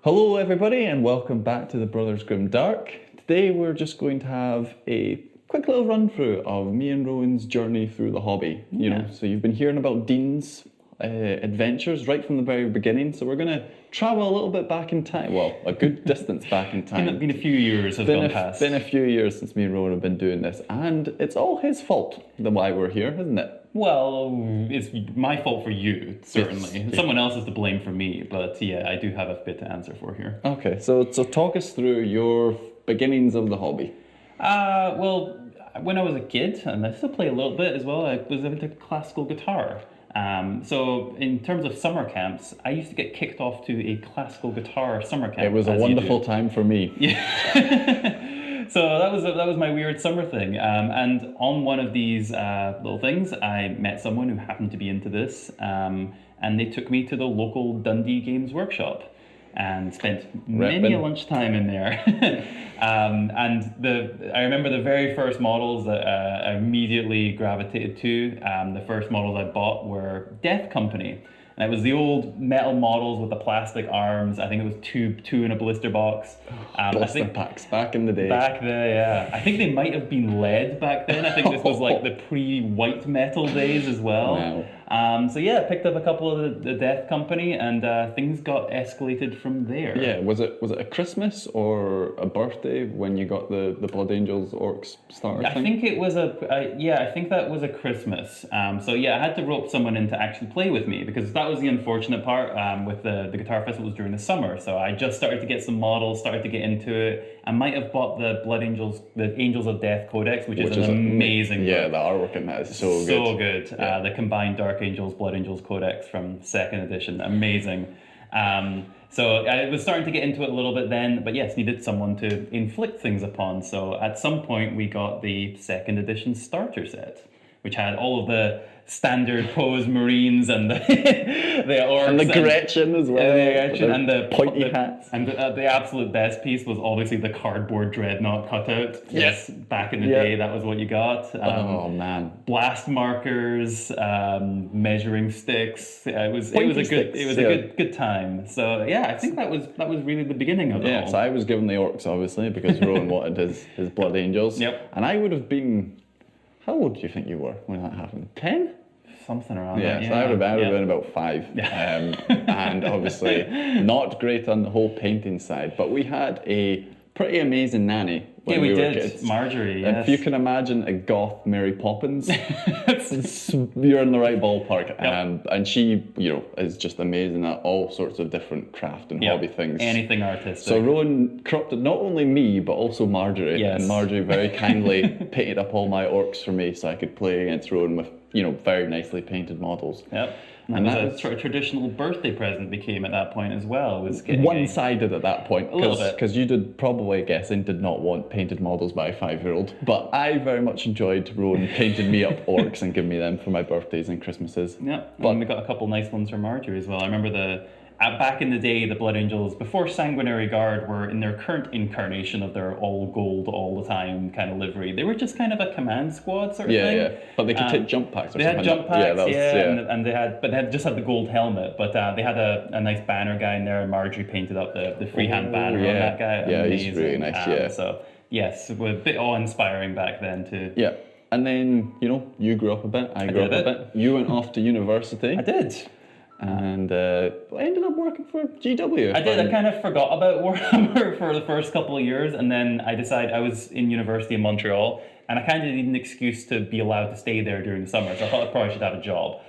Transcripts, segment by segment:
Hello, everybody, and welcome back to the Brothers Grim Dark. Today, we're just going to have a quick little run through of me and Rowan's journey through the hobby. So you've been hearing about Dean's adventures right from the very beginning. So we're going to travel a little bit back in time. Well, a good distance back in time. Been a few years have gone past. Been a few years since me and Rowan have been doing this, and it's all his fault the why we're here, isn't it? Well, it's my fault for you, certainly. Someone else is to blame for me, but yeah, I do have a bit to answer for here. Okay, so talk us through your beginnings of the hobby. Well, when I was a kid, and I still play a little bit as well, I was into classical guitar. So in terms of summer camps, I used to get kicked off to a classical guitar summer camp. It was a wonderful time for me. Yeah. So that was my weird summer thing. And on one of these little things, I met someone who happened to be into this, and they took me to the local Dundee Games Workshop and spent many a lunchtime in there. And I remember the very first models that I immediately gravitated to. The first models I bought were Death Company. And it was the old metal models with the plastic arms. I think it was two in a blister box. Blister packs back in the day. Back there, yeah. I think they might have been lead back then. I think this was like the pre-white metal days as well. Wow. So yeah, picked up a couple of the Death Company, and things got escalated from there. Yeah, was it a Christmas or a birthday when you got the Blood Angels Orcs starter thing? I think it was I think that was a Christmas. So yeah, I had to rope someone in to actually play with me, because that was the unfortunate part with the guitar festivals during the summer. So I just started to get some models, started to get into it. I might have bought the Blood Angels, the Angels of Death Codex, which is an amazing book. Yeah, the artwork in that is so good. So good. Yeah. The combined Dark Angels, Blood Angels Codex from 2nd edition, amazing. So I was starting to get into it a little bit then, but yes, needed someone to inflict things upon. So at some point we got the 2nd edition starter set, which had all of the standard pose Marines and the orcs. And the Gretchen as well. And the pointy hats. And the absolute best piece was obviously the cardboard dreadnought cutout. Yes, back in the day, that was what you got. Oh man! Blast markers, measuring sticks. It was a good time. So yeah, I think that was really the beginning of it. Yeah, so I was given the orcs obviously because Rowan wanted his Blood Angels. Yep. And I would have been. How old do you think you were when that happened? 10? Something around that. Yeah, so I would have been about 5. And obviously not great on the whole painting side, but we had a pretty amazing nanny when we were kids. Marjorie, yes. If you can imagine a goth Mary Poppins, you're in the right ballpark. Yep. And she, is just amazing at all sorts of different craft and hobby things. Anything artistic. So Rowan corrupted not only me, but also Marjorie. Yes. And Marjorie very kindly painted up all my orcs for me so I could play against Rowan with, very nicely painted models. Yep. And that was a sort of traditional birthday present became at that point as well. Was getting one-sided at that point. A little bit. Because you did probably, guessing, did not want painted models by a 5-year-old. But I very much enjoyed Rowan painting me up orcs and giving me them for my birthdays and Christmases. Yep. But we got a couple nice ones from Marjorie as well. I remember back in the day, the Blood Angels, before Sanguinary Guard were in their current incarnation of their all gold all the time kind of livery, they were just kind of a command squad sort of thing. Yeah, but they could take jump packs or something. They had jump packs, and they had just had the gold helmet, but they had a nice banner guy in there, and Marjorie painted up the freehand banner on that guy. Yeah, amazing. He's really nice, So, yes, it was a bit awe-inspiring back then too. Yeah. And then, you grew up a bit, I grew up a bit. You went off to university. I did. And I ended up working for GW. I did. I kind of forgot about Warhammer for the first couple of years, and then I decided I was in university in Montreal, and I kind of needed an excuse to be allowed to stay there during the summer, so I thought I probably should have a job.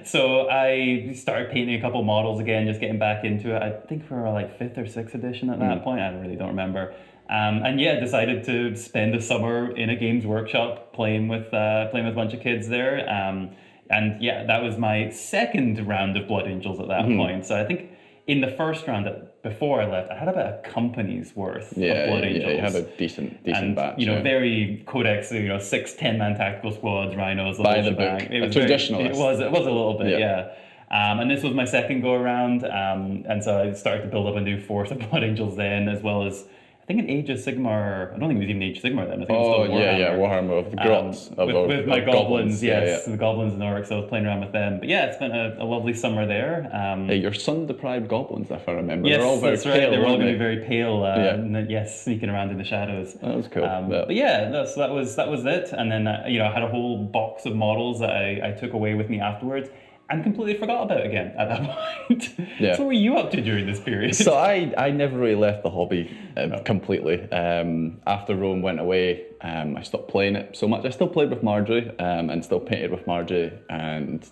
So I started painting a couple models again, just getting back into it. I think we were like 5th or 6th edition at that point. I really don't remember. And yeah, decided to spend the summer in a games workshop playing with a bunch of kids there. And yeah, that was my second round of Blood Angels at that point. So I think in the first round, before I left, I had about a company's worth of Blood Angels. Yeah, you had a decent batch. Very Codex, 6 10-man tactical squads, rhinos. By the book. It was traditionalist. It was a little bit, yeah. And this was my second go around, and so I started to build up a new force of Blood Angels then, as well as I think in Age of Sigmar, I don't think it was even Age of Sigmar then. I think it was Oh, still yeah, Warhammer. Warhammer of the Grots. With my goblins, yes, Yeah. the goblins and orcs. I was playing around with them. But yeah, it's been a lovely summer there. Hey, your sun-deprived goblins, if I remember. Yes, They're all very that's right. pale, They were all weren't going to they? be very pale. Yeah. And yes, sneaking around in the shadows. That was cool. But yeah, so that was it. And then I had a whole box of models that I took away with me afterwards, and completely forgot about it again at that point. Yeah. So what were you up to during this period? So I never really left the hobby completely. After Rome went away, I stopped playing it so much. I still played with Marjorie and still painted with Marjorie, and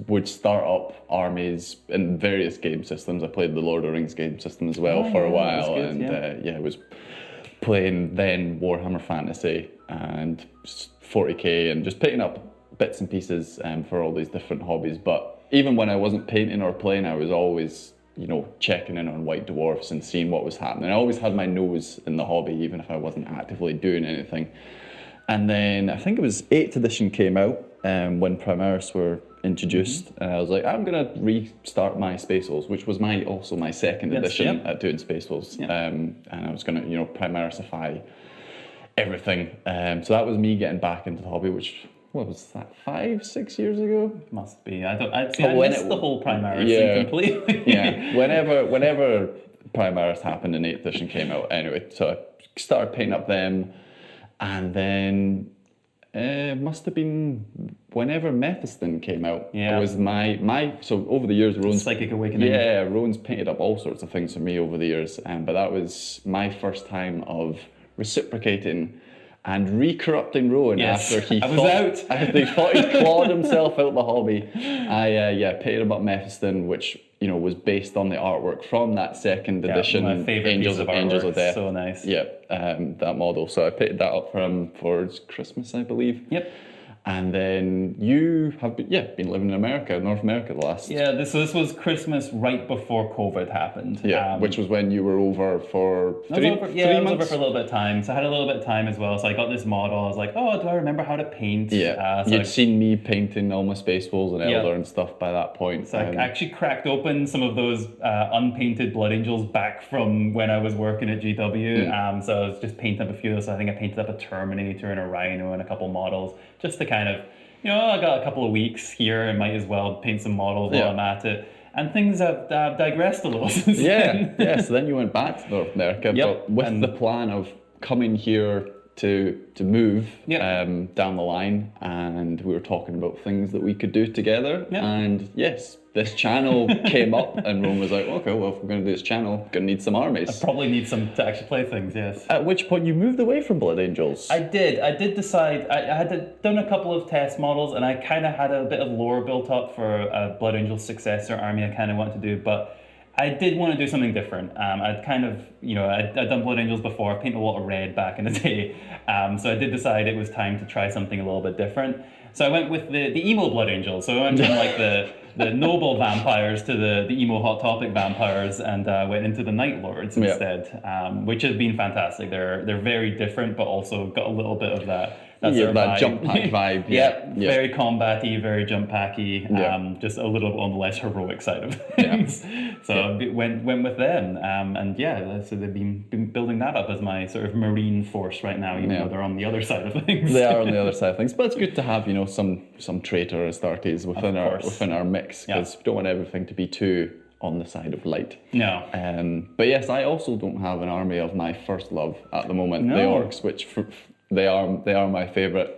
would start up armies in various game systems. I played the Lord of the Rings game system as well for a while, good, and I was playing then Warhammer Fantasy and 40k and just picking up bits and pieces for all these different hobbies. But even when I wasn't painting or playing, I was always, checking in on White Dwarfs and seeing what was happening. I always had my nose in the hobby, even if I wasn't actively doing anything. And then I think it was 8th edition came out when Primaris were introduced. And I was like, I'm going to restart my Space Wolves, which was also my second edition at doing Space Wolves. And I was going to, Primarisify everything. So that was me getting back into the hobby, which, what was that, 5-6 years ago? Must be. I missed the whole Primaris thing completely. Yeah, whenever Primaris happened and 8th edition came out. Anyway, so I started painting up them, and then it must have been whenever Mephiston came out. Yeah. It was so over the years, Rowan's Psychic Awakening. Yeah, Rowan's painted up all sorts of things for me over the years, but that was my first time of reciprocating and re-corrupting Rowan after he thought he'd clawed himself out the hobby. I painted about Mephiston, which was based on the artwork from that second edition. My favorite piece of Angels of Death. So nice. Yeah, that model. So I painted that up for him for Christmas, I believe. Yep. And then you have been living in America, North America, the last. Yeah, this was Christmas right before COVID happened. Yeah, which was when you were over for 3 months? I was over for a little bit of time. So I had a little bit of time as well. So I got this model. I was like, oh, do I remember how to paint? Yeah, you'd seen me painting all my Space Wolves and Eldar and stuff by that point. So I actually cracked open some of those unpainted Blood Angels back from when I was working at GW. So I was just painting up a few of those. So I think I painted up a Terminator and a Rhino and a couple models just to kind of, I got a couple of weeks here and might as well paint some models while I'm at it. And things have digressed a little since then. So then you went back to North America, but with the plan of coming here to move down the line, and we were talking about things that we could do together. And yes, this channel came up, and Rowan was like, okay, well, if we're going to do this channel, we're going to need some armies. I probably need some to actually play things, yes. At which point you moved away from Blood Angels. I did decide. I had done a couple of test models, and I kind of had a bit of lore built up for a Blood Angel successor army I kind of wanted to do, but I did want to do something different. I'd kind of, I'd done Blood Angels before. I painted a lot of red back in the day. So I did decide it was time to try something a little bit different. So I went with the emo Blood Angels. So I went from like the noble vampires to the emo Hot Topic vampires, and went into the Night Lords instead, which has been fantastic. They're very different, but also got a little bit of that jump pack vibe. Very combat-y, very jump packy, just a little on the less heroic side of things. So went with them, so they've been building that up as my sort of marine force right now, even though they're on the other side of things. They are on the other side of things, but it's good to have some traitor Astartes within our mix, because we don't want everything to be too on the side of light. No. But yes, I also don't have an army of my first love at the moment, the Orcs, which they are my favourite,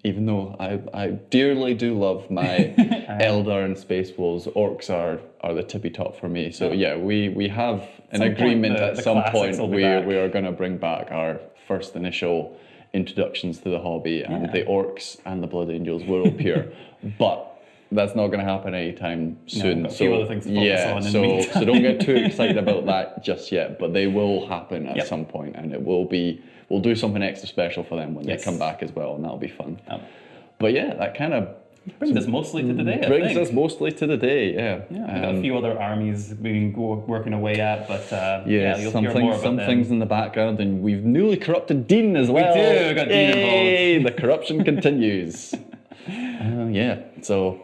even though I dearly do love my Eldar and Space Wolves. Orcs are the tippy top for me. So we have an agreement at some point we are going to bring back our first initial introductions to the hobby, and the Orcs and the Blood Angels will appear. But that's not going to happen anytime soon. Got a few other things to focus on in the meantime. So don't get too excited about that just yet. But they will happen at some point, and it will be. We'll do something extra special for them when they come back as well, and that'll be fun. But that kind of brings us mostly to today. Brings us mostly to the day. We've got a few other armies we've been working away at, but you'll some hear things, more about some them. things in the background, and we've newly corrupted Dean as well. We do. We got Dean involved. The corruption continues. So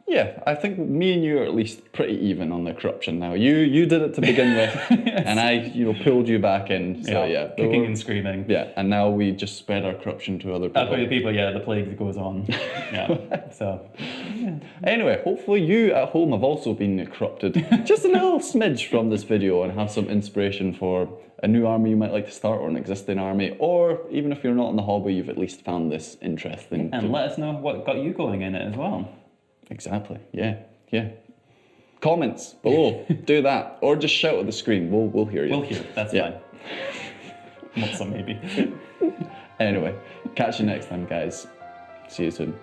Yeah, I think me and you are at least pretty even on the corruption now. You did it to begin with, and I pulled you back in. So yeah, kicking and screaming. Yeah, and now we just spread our corruption to other people. Other people, yeah, the plague that goes on. Yeah. So anyway, hopefully you at home have also been corrupted just a little smidge from this video and have some inspiration for a new army you might like to start, or an existing army, or even if you're not in the hobby, you've at least found this interesting. And let us know what got you going in it as well. Exactly. Yeah. Comments below. Do that, or just shout at the screen. We'll hear you. We'll hear. That's fine. Not some maybe. Anyway, catch you next time, guys. See you soon.